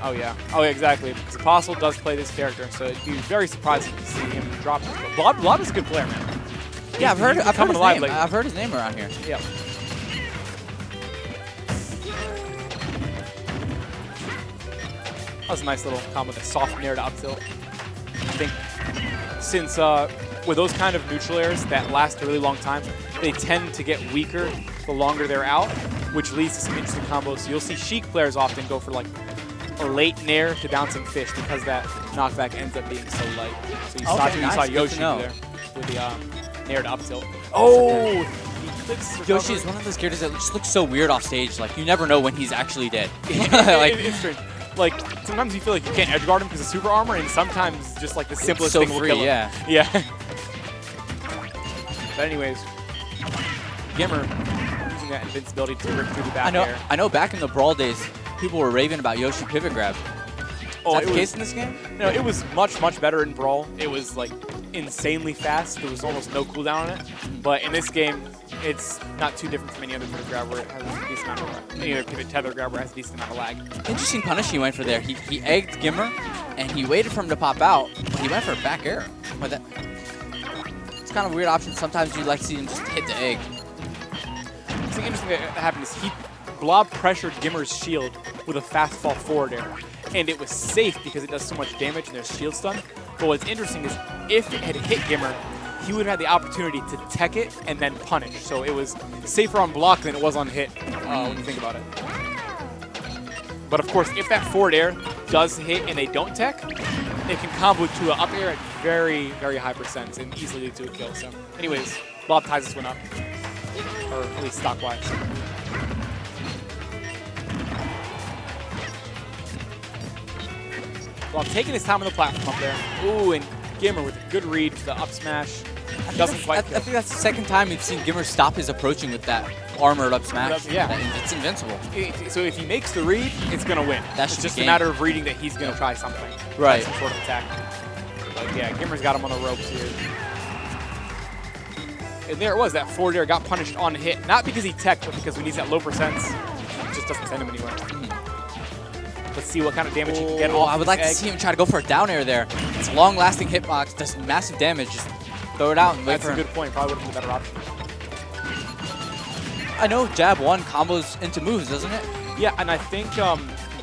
Oh yeah, exactly. Because Aposl does play this character, so it'd be very surprising to see him drop this. But Blob is a good player, man. Yeah, I've heard his name. Lately. I've heard his name around here. Yeah. That was a nice little combo, that soft nair to up tilt. I think since with those kind of neutral airs that last a really long time, they tend to get weaker the longer they're out, which leads to some interesting combos. So you'll see Sheik players often go for like a late nair to bouncing fish because that knockback ends up being so light. So you saw Yoshi there with the nair to up tilt. Oh! Yoshi is one of those characters that just looks so weird off stage. Like, you never know when he's actually dead. Like, it's strange. Like, sometimes you feel like you can't edge guard him because of super armor, and sometimes just like the simplest thing will kill him. Yeah. But anyways, GimR using that invincibility to rip through the back air. I know back in the Brawl days, people were raving about Yoshi pivot grab. Is that the case in this game? No, it was much, much better in Brawl. It was like insanely fast. There was almost no cooldown on it. But in this game, it's not too different from any other pivot grab where it has a decent amount of any other pivot tether grab where it has a decent amount of lag. Interesting punish he went for there. He egged GimR, and he waited for him to pop out. He went for a back air. But it's kind of a weird option. Sometimes you'd like to see him just hit the egg. Something interesting that happened is Blob pressured GimR's shield with a fast fall forward air. And it was safe because it does so much damage and there's shield stun. But what's interesting is if it had hit GimR, he would have had the opportunity to tech it and then punish. So it was safer on block than it was on hit when you think about it. But of course, if that forward air does hit and they don't tech, it can combo to an up air at very, very high percents and easily lead to a kill. So anyways, Blob ties this one up. Or at least stock-wise. Blob taking his time on the platform up there. Ooh, and GimR with a good read for the up smash. Doesn't quite kill. I think that's the second time we've seen GimR stop his approaching with that armored up smash. Yeah. It's invincible. So if he makes the read, it's going to win. It's just a matter of reading that he's going to try something. Right. Some sort of attack. But yeah, GimR's got him on the ropes here. And there it was, that forward air got punished on hit. Not because he teched, but because when he's at low percents, it just doesn't send him anywhere. Let's see what kind of damage he can get off. I would like to see him try to go for a down air there. It's a long-lasting hitbox, does massive damage. Just throw it out and wait for him. That's a good point. Probably would have been a better option. I know jab 1 combos into moves, doesn't it? Yeah, and I think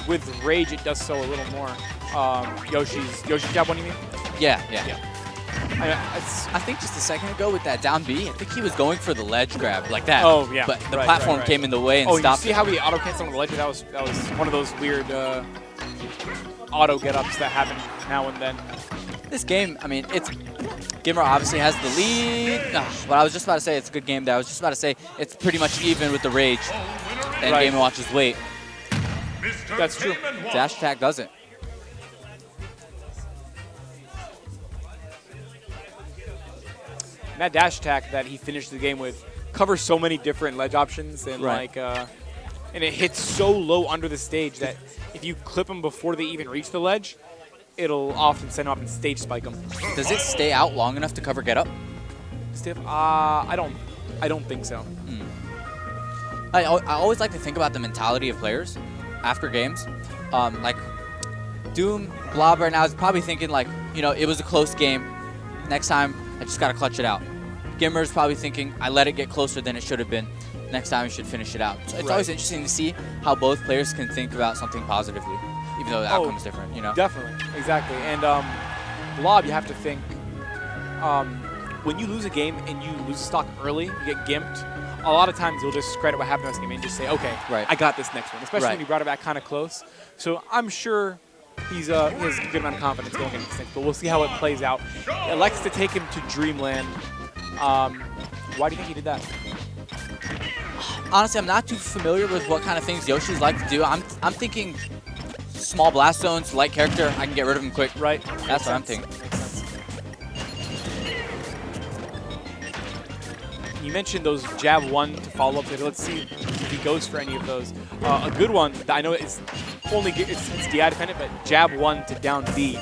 with Rage it does so a little more. Yoshi's jab 1, you mean? Yeah. I think just a second ago with that down B, I think he was going for the ledge grab like that. Oh yeah. But the platform came in the way and stopped. You see how he auto canceled on the ledge? That was one of those weird auto get-ups that happen now and then. This game, I mean, GimR obviously has the lead. But I was just about to say it's a good game there. I was just about to say it's pretty much even with the Rage and Game & Watch's weight. That's true. Dash attack doesn't. And that dash attack that he finished the game with covers so many different ledge options and and it hits so low under the stage that if you clip them before they even reach the ledge, it'll often send them up and stage spike them. Does it stay out long enough to cover get up? I don't think so. I always like to think about the mentality of players after games. Like Doom, Blob right now is probably thinking like, you know, it was a close game. Next time, I just got to clutch it out. GimR's probably thinking, I let it get closer than it should have been. Next time, I should finish it out. So it's always interesting to see how both players can think about something positively, even though the outcome is different, you know? Definitely, exactly. And Blob, you have to think, when you lose a game and you lose a stock early, you get gimped, a lot of times you'll just credit what happened in this game and just say, okay, I got this next one, especially when you brought it back kind of close. So I'm sure he has a good amount of confidence going into this next, but we'll see how it plays out. It likes to take him to Dreamland. Why do you think he did that? Honestly, I'm not too familiar with what kind of things Yoshi's like to do. I'm thinking small blast zones, light character, I can get rid of him quick. Right. That's what I'm thinking. Makes sense. You mentioned those jab 1 to follow up. Let's see if he goes for any of those. A good one that I know it's DI dependent, but jab 1 to down B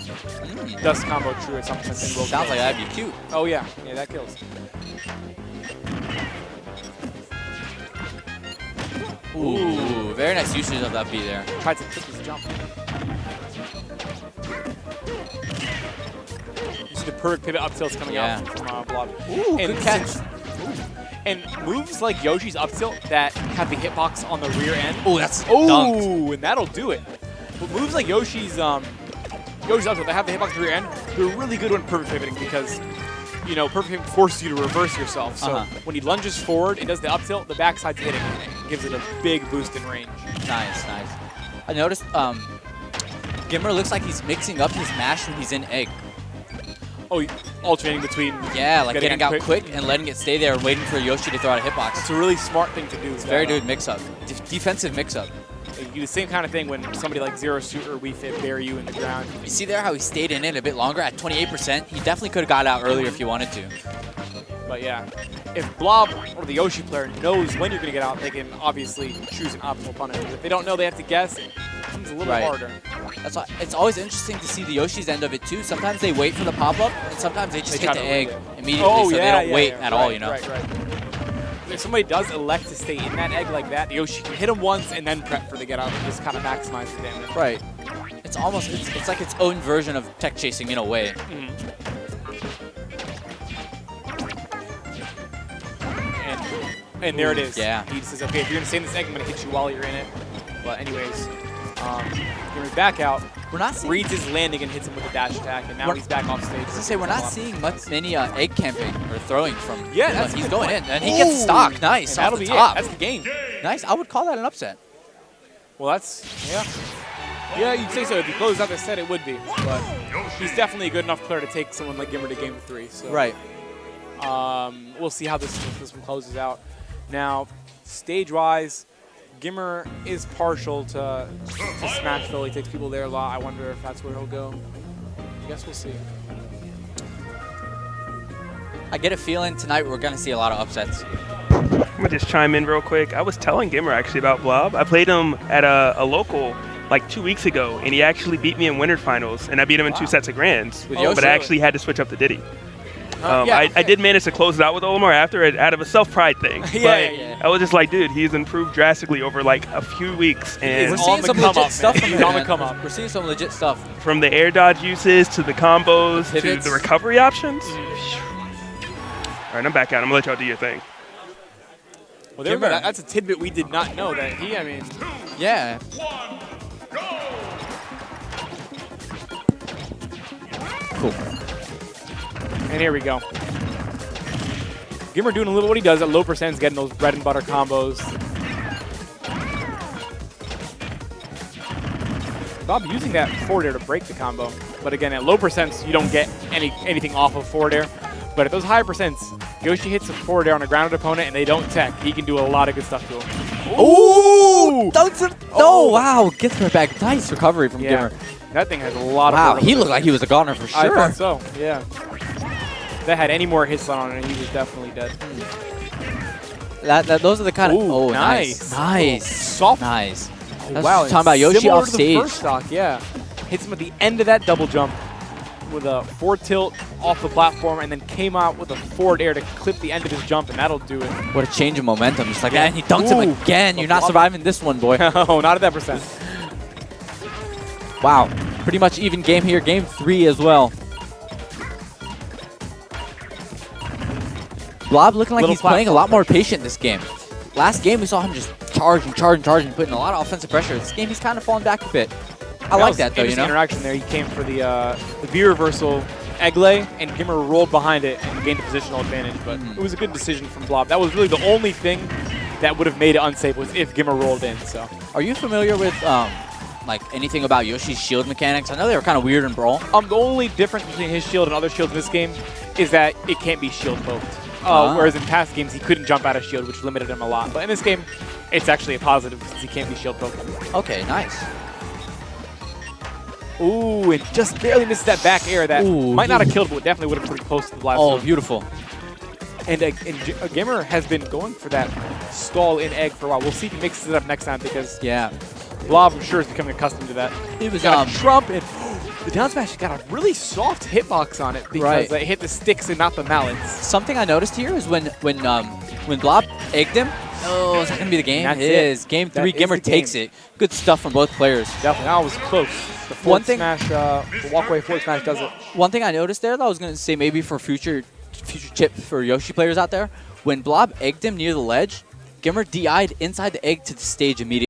does combo true at some point. Sounds like that'd be cute. Oh yeah, that kills. Ooh, very nice usage of that B there. Tried to tip his jump. You see the perfect pivot up tilts coming out from Blob. Ooh, good catch. And moves like Yoshi's up tilt that have the hitbox on the rear end. Oh, that's dunked. And that'll do it. But moves like Yoshi's up tilt that have the hitbox on the rear end, they're really good when perfect pivoting because, you know, perfect pivot forces you to reverse yourself. So when he lunges forward and does the up tilt, the backside's hitting and gives it a big boost in range. Nice, nice. I noticed GimR looks like he's mixing up his mash when he's in egg. Oh, alternating between like getting out quick and letting it stay there and waiting for Yoshi to throw out a hitbox. It's a really smart thing to do. It's a very good mix-up. Defensive mix-up. You do the same kind of thing when somebody like Zero Suit or Wii Fit bury you in the ground. You see there how he stayed in it a bit longer at 28%? He definitely could have got out earlier if he wanted to. But yeah, if Blob or the Yoshi player knows when you're going to get out, they can obviously choose an optimal punish. If they don't know, they have to guess. It becomes a little harder. That's why it's always interesting to see the Yoshi's end of it too. Sometimes they wait for the pop-up, and sometimes they just hit the egg immediately, so they don't wait at all, you know? If somebody does elect to stay in that egg like that, the Yoshi can hit him once and then prep for the get out and just kind of maximize the damage. Right. It's almost, it's like its own version of tech chasing in a way. And there it is. Yeah. He says, okay, if you're going to stay in this egg, I'm going to hit you while you're in it. But anyways, going back out. We're not seeing reads his landing and hits him with a dash attack, and now he's back off stage. I was going to say, we're not seeing many egg camping or throwing from. Yeah, that's he's going in, and he gets stock. Nice. And that'll be top. That's the game. Nice. I would call that an upset. Well, that's, yeah, you'd say so. If you close out the set, it would be. But he's definitely a good enough player to take someone like GimR to game 3. So. Right. We'll see how this one closes out. Now, stage-wise, GimR is partial to Smashville. He takes people there a lot. I wonder if that's where he'll go. I guess we'll see. I get a feeling tonight we're going to see a lot of upsets. I'm going to just chime in real quick. I was telling GimR actually about Blob. I played him at a local like 2 weeks ago, and he actually beat me in winter finals, and I beat him in 2 sets of grands. But I actually had to switch up the Diddy. I did manage to close it out with Olimar after it out of a self-pride thing. I was just like, dude, he's improved drastically over like a few weeks. And we're seeing some legit stuff from him. We're seeing some legit stuff. From the air dodge uses to the combos to the recovery options. All right, I'm back out. I'm going to let y'all do your thing. Well, there we go. That's a tidbit we did not know that he, Yeah. Cool. And here we go. GimR doing a little what he does at low percents, getting those bread and butter combos. Bob using that forward air to break the combo. But again, at low percents, you don't get anything off of forward air. But at those higher percents, Yoshi hits a forward air on a grounded opponent and they don't tech. He can do a lot of good stuff to him. Ooh! Oh, wow. Gets right back. Nice recovery from GimR. That thing has a lot of... Wow, he looked like he was a goner for sure. I thought so, yeah. If that had any more hits on it, he was definitely dead. Those are the kind of... Ooh, nice. Nice. Soft. Nice. Oh, wow. Talking about Yoshi off stage. The first stock, yeah. Hits him at the end of that double jump with a forward tilt off the platform and then came out with a forward air to clip the end of his jump, and that'll do it. What a change of momentum. Just like that, and he dunked him again. You're not surviving this one, boy. No, not at that percent. Wow. Pretty much even game here. Game 3 as well. Blob looking like he's playing a lot more patient this game. Last game, we saw him just charging, putting a lot of offensive pressure. This game, he's kind of falling back a bit. I like that, though, you know? Interaction there. He came for the V reversal egg lay, and GimR rolled behind it and gained a positional advantage. But it was a good decision from Blob. That was really the only thing that would have made it unsafe was if GimR rolled in. So, are you familiar with like anything about Yoshi's shield mechanics? I know they were kind of weird in Brawl. The only difference between his shield and other shields in this game is that it can't be shield poked. Whereas in past games, he couldn't jump out of shield, which limited him a lot. But in this game, it's actually a positive since he can't be shield poked. Okay, nice. Ooh, and just barely misses that back air that might not have killed, but definitely would have pretty close to the blast. Oh, beautiful. And GimR has been going for that stall in egg for a while. We'll see if he mixes it up next time because Blob, I'm sure, is becoming accustomed to that. It was got a Trump, and the down smash got a really soft hitbox on it because it hit the sticks and not the mallets. Something I noticed here is when Blob egged him, Oh, is that going to be the game? That's It is. Game 3, That is GimR the takes game. it. Good stuff from both players. Definitely. That was close. The One forward thing- smash, the walkway forward smash does it. One thing I noticed there, though, I was going to say maybe for future tips for Yoshi players out there, when Blob egged him near the ledge, GimR DI'd inside the egg to the stage immediately.